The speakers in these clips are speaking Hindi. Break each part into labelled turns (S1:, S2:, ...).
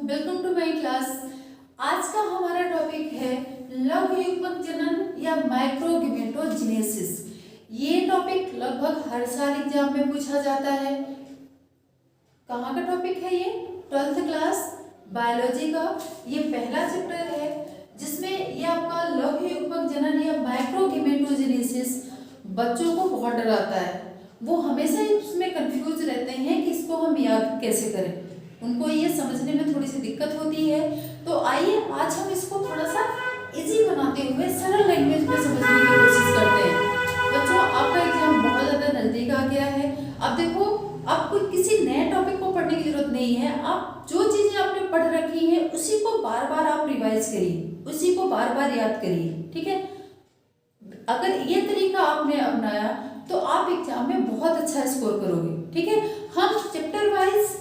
S1: Welcome to my class. आज का हमारा टॉपिक है लघु युग्मक जनन या माइक्रोगेमेटोजेनेसिस। ये टॉपिक लगभग हर साल एग्जाम में पूछा जाता है। कहाँ का टॉपिक है ये? 12th क्लास बायोलॉजी का ये पहला चैप्टर है, जिसमें ये आपका लघु युग्मक जनन या माइक्रोगेमेटोजेनेसिस बच्चों को बहुत डराता है। वो हमेशा इसमें कंफ्यूज रहते हैं कि इसको हम याद कैसे करें, उनको ये समझने में थोड़ी सी दिक्कत होती है। तो आइए आज हम इसको थोड़ा सा इजी बनाते हुए सरल लैंग्वेज में समझने की कोशिश करते हैं। बच्चों, आपका एग्जाम बहुत ज़्यादा नज़दीक आ गया है। अब देखो, आपको किसी नए टॉपिक को पढ़ने की जरूरत नहीं है। आप जो चीज़ें आपने पढ़ रखी हैं उसी को बार बार आप रिवाइज करिए, उसी को बार बार याद करिए, ठीक है। अगर ये तरीका आपने अपनाया तो आप एग्जाम में बहुत अच्छा स्कोर करोगे, ठीक है। हम चैप्टर वाइज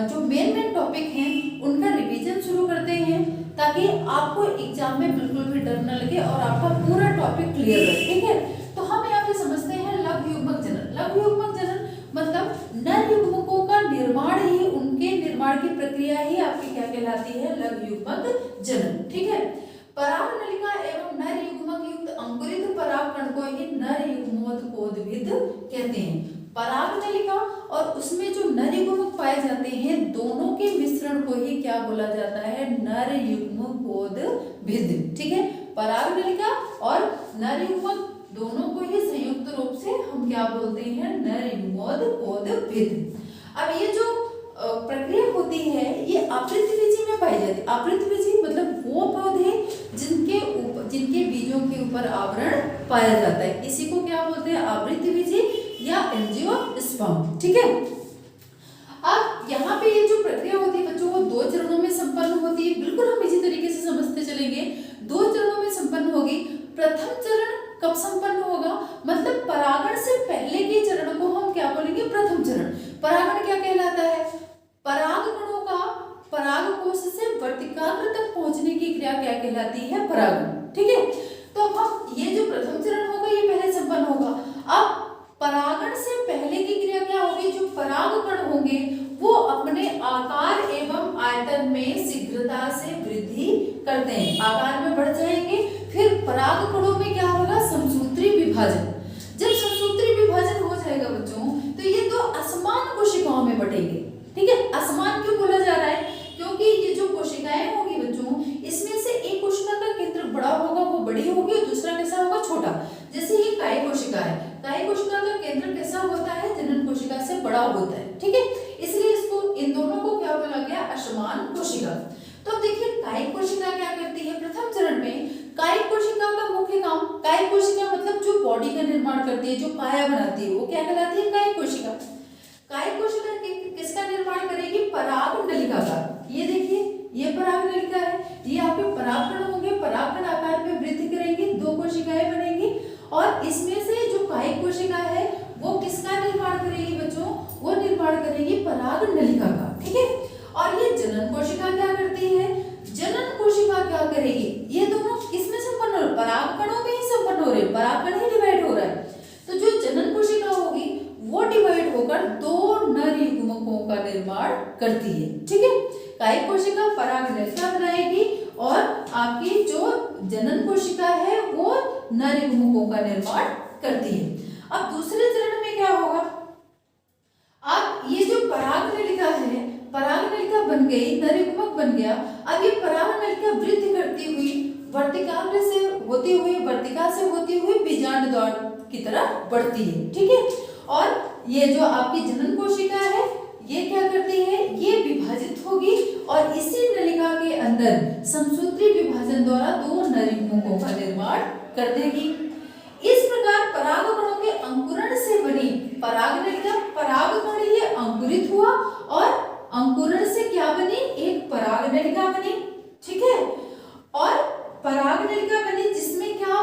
S1: जो मेन टॉपिक हैं उनका रिवीजन शुरू करते हैं, ताकि आपको एग्जाम में बिल्कुल भी डर न लगे और आपका पूरा टॉपिक क्लियर रहे, ठीक है। तो हम यहाँ पे समझते हैं लघु युग्मक जनन। लघु युग्मक जनन मतलब नर युग्मकों का निर्माण ही, उनके निर्माण की प्रक्रिया ही आपकी क्या कहलाती है? लघु युग्मक जनन, ठीक है। पराग नलिका एवं नर युग्मक युक्त अंकुरित परागकण को ही नर युग्मोत्पोदभिद कहते हैं। पराग नलिका और उसमें जो नर युग्मक पाए जाते हैं, दोनों के मिश्रण को ही क्या बोला जाता है? नर युग्मोत्पोदभिद, ठीक है। पराग नलिका और नर युग्मक दोनों को ही संयुक्त रूप से हम क्या बोलते हैं? नर युग्मोत्पोदभिद। अब ये जो प्रक्रिया होती है ये आवृतबीजी में पाई जाती है। आवृतबीजी मतलब वो पौधे जिनके बीजों के ऊपर आवरण पाया जाता है, इसी को क्या बोलते हैं? आवृतबीजी या एंजियोस्पर्म, ठीक है। अब यहाँ पे ये जो प्रक्रिया होती है बच्चों, वो 2 चरणों में संपन्न होती है। बिल्कुल हम इसी तरीके से समझते चलेंगे। 2 चरणों में संपन्न होगी। प्रथम चरण कब संपन्न होगा? मतलब परागण से पहले के चरण को हम क्या बोलेंगे? प्रथम चरण। परागण क्या कहलाता है? परागकणों का परागकोश से वर्तिकाग्र तक पहुंचने की क्रिया क्या कहलाती है? परागण, ठीक है। तो अब हम ये जो प्रथम चरण होगा ये पहले संपन्न होगा। अब परागण से पहले की क्रिया क्या होगी? जो परागकण होंगे वो अपने आकार एवं आयतन में शीघ्रता से वृद्धि करते हैं, आकार में बढ़ जाएंगे। फिर परागकणों में क्या होगा? समसूत्री विभाजन। जब समसूत्री विभाजन हो जाएगा बच्चों, तो ये 2 असमान कोशिकाओं में बटेंगे, ठीक है। असमान क्यों बोला जा रहा है? क्योंकि ये जो कोशिकाएं होगी बच्चों, इसमें से एक कोशिका का केंद्र बड़ा होगा, वो बड़ी होगी, और दूसरा कैसा होगा? छोटा। जैसे ये काय कोशिका है, काय कोशिका का केंद्र कैसा होता है? जनन कोशिका से बड़ा होता है, ठीक है। इसलिए इसको, इन दोनों को क्या बोला गया? असमान कोशिका। तो देखिए काय कोशिका क्या करती है? प्रथम चरण में काय कोशिका का मुख्य काम, काय कोशिका मतलब जो बॉडी का निर्माण करती है, जो काया बनाती है, वो क्या कहलाती है? काय कोशिका। काय कोशिका किसका निर्माण करेगी? पराग नलिका का। ये देखिए, ये पराग नलिका है, ये आपके परागकण होंगे, परागकण आकार में वृद्धि करेंगी, 2 कोशिकाएं बनेंगी, और इसमें से जो काय कोशिका है वो किसका निर्माण करेगी बच्चों? वो निर्माण करेगी पराग नलिका का, ठीक है। और ये जनन कोशिका क्या करती है? जनन कोशिका क्या करेगी? ये दोनों किसमें संपन्न हो रहे? परागकणों में ही संपन्न हो रहे, परागकण ही डिवाइड हो रहा है। तो जो जनन कोशिका होगी वो डिवाइड होकर 2 नर युग्मकों का निर्माण करती है, ठीक है। काय कोशिका पराग नलिका बनाएगी और आपकी जो जनन कोशिका है वो नर युग्मकों का निर्माण करती है। अब दूसरे चरण में क्या होगा? अब ये जो पराग नलिका है, पराग नलिका बन गई, नर युग्मक बन गया। अब ये पराग नलिका वृद्धि करती हुई वर्तिकाग्र से होती हुई, वर्तिका से होती हुई बीजांड द्वार की तरफ बढ़ती है, ठीक है। और ये जो आपकी जनन कोशिका है ये क्या करती है? ये विभाजित होगी और इसी नलिका के अंदर समसूत्री विभाजन द्वारा 2 नर युग्मकों का निर्माण कर देगी। इस प्रकार परागकणों के अंकुरण से बनी पराग नलिका, परागकण ये अंकुरित हुआ और अंकुरण से क्या बनी? एक पराग नलिका बनी, ठीक है। और पराग नलिका बनी जिसमें क्या,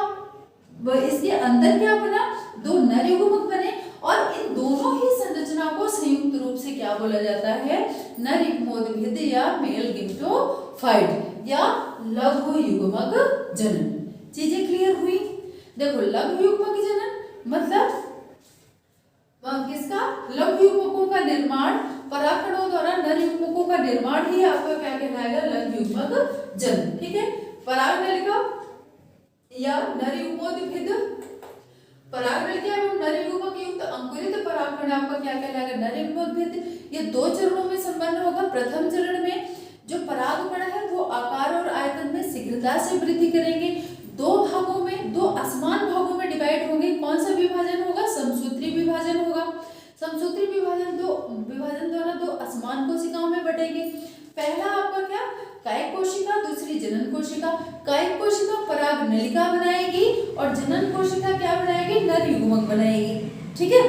S1: इसके अंदर क्या बना? 2 नर युग्मक बने, और इन दोनों ही संरचना को संयुक्त रूप से क्या बोला जाता है? नर युग्मोत्भिद या मेल गिम्नोफाइट या लघु युग्मक जनन। चीजें क्लियर हुई? देखो, लघु युग्मक जनन मतलब किसका? लघु युग्मकों का निर्माण, परागकणों द्वारा नर युग्मकों का निर्माण ही आपका क्या कहलाएगा? युग्मक जन। ठीक है, परागनलिका या नरयुग्मोद्भिद, परागनलिका एवं नरयुग्मक युक्त अंकुरित परागकण आपका क्या कहलाएगा, नरयुग्मोद्भिद। ये दो चरणों में संपन्न होगा। प्रथम चरण में जो परागकण है वो आकार और आयतन में शीघ्रता से वृद्धि करेंगे। दो भागों में, दो असमान भागों में डिवाइड होंगे। कौन सा विभाजन होगा, समसूत्री विभाजन होगा। समसूत्री विभाजन द्वारा दो असमान कोशिकाओं में बटेंगे। पहला आपका क्या, कायिक कोशिका, दूसरी जनन कोशिका। कायिक कोशिका परागनलिका बनाएगी और जनन कोशिका क्या बनाएगी, नरयुग्मक बनाएगी। ठीक है,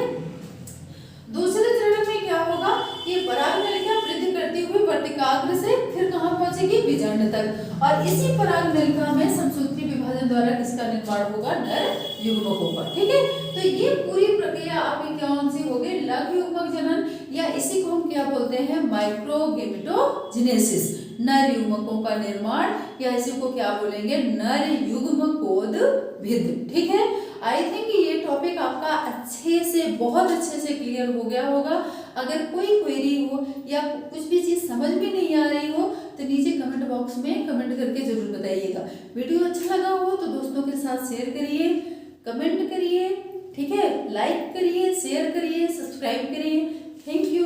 S1: दूसरे चरण में क्या होगा, ये परागनलिका वृद्धि करती हुई वर्तिकाग्र से फिर कहाँ पहुंचेगी, बीजांड तक। और इसी परागनलिका में समसूत्री विभाजन द्वारा किसका निर्माण होगा, नर युग्मकों का। ठीक है, तो ये पूरी प्रक्रिया आपकी कौन सी होगी, लघु युग्मक जनन, या इसी को हम क्या बोलते हैं, माइक्रोगेमेटोजेनेसिस, नर युग्मकों का निर्माण, या इसी को क्या बोलेंगे, नर युग्मकोद्भिद। ठीक है, आई थिंक ये टॉपिक आपका अच्छे से, बहुत अच्छे से क्लियर हो गया होगा। अगर कोई क्वेरी हो या कुछ भी चीज़ समझ में नहीं आ रही हो तो नीचे कमेंट बॉक्स में कमेंट करके जरूर बताइएगा। वीडियो अच्छा लगा हो तो दोस्तों के साथ शेयर करिए, कमेंट करिए, ठीक है, लाइक करिए, शेयर करिए, सब्सक्राइब करिए। Thank you.